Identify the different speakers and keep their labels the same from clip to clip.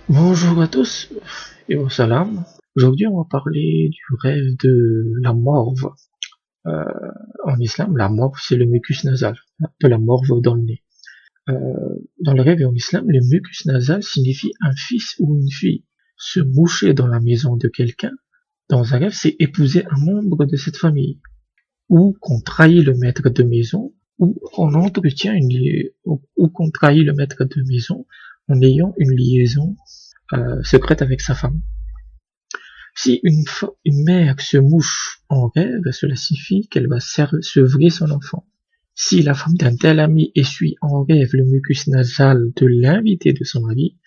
Speaker 1: Bonjour à tous et au salam. Aujourd'hui, on va parler du rêve de la morve. Euh, En islam, la morve, c'est le mucus nasal, de la morve dans le nez. Dans le rêve et en islam, le mucus nasal signifie un fils ou une fille. Se moucher dans la maison de quelqu'un, dans un rêve, c'est épouser un membre de cette famille. Ou qu'on trahit le maître de maison, ou on entretient ou qu'on trahit le maître de maison en ayant une liaison secrète avec sa femme. Si une mère se mouche en rêve, cela signifie qu'elle va sevrer son enfant. Si la femme d'un tel ami essuie en rêve le mucus nasal de l'invité de son mari,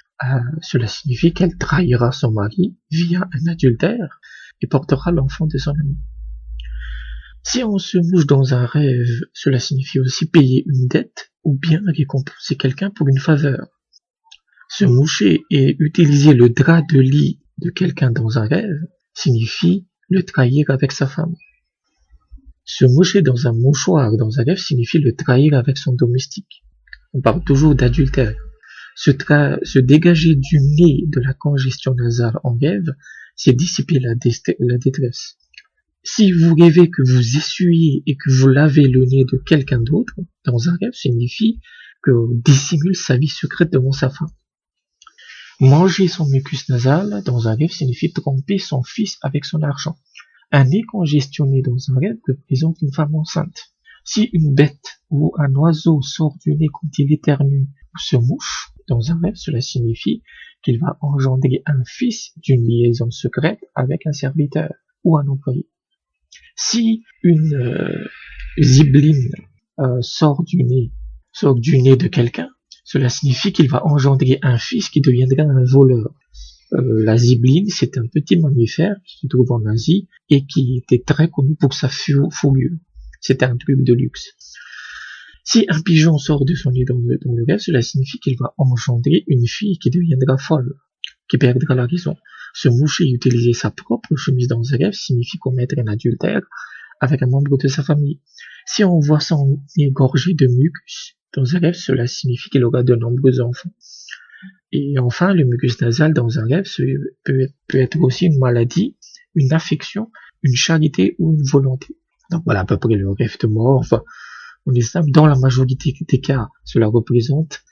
Speaker 1: cela signifie qu'elle trahira son mari via un adultère et portera l'enfant de son ami. Si on se mouche dans un rêve, cela signifie aussi payer une dette ou bien récompenser quelqu'un pour une faveur. Se moucher et utiliser le drap de lit de quelqu'un dans un rêve signifie le trahir avec sa femme. Se moucher dans un mouchoir dans un rêve signifie le trahir avec son domestique. On parle toujours d'adultère. Se dégager du nez de la congestion nasale en rêve, c'est dissiper la détresse. Si vous rêvez que vous essuyez et que vous lavez le nez de quelqu'un d'autre dans un rêve, signifie que dissimule sa vie secrète devant sa femme. Manger son mucus nasal dans un rêve signifie tromper son fils avec son argent. Un nez congestionné dans un rêve représente une femme enceinte. Si une bête ou un oiseau sort du nez quand il éternue ou se mouche dans un rêve, cela signifie qu'il va engendrer un fils d'une liaison secrète avec un serviteur ou un employé. Si une zibeline sort du nez de quelqu'un, cela signifie qu'il va engendrer un fils qui deviendra un voleur. La zibeline, c'est un petit mammifère qui se trouve en Asie et qui était très connu pour sa fourrure. C'était un truc de luxe. Si un pigeon sort de son nez dans le rêve, cela signifie qu'il va engendrer une fille qui deviendra folle, qui perdra la raison. Se moucher et utiliser sa propre chemise dans un rêve signifie commettre un adultère avec un membre de sa famille. Si on voit son nez gorgé de mucus dans un rêve, cela signifie qu'il aura de nombreux enfants. Et enfin, le mucus nasal dans un rêve peut être aussi une maladie, une affection, une charité ou une volonté. Donc voilà à peu près le rêve de mort. Enfin, en islam, dans la majorité des cas, cela représente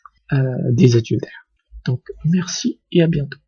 Speaker 1: des adultères. Donc merci et à bientôt.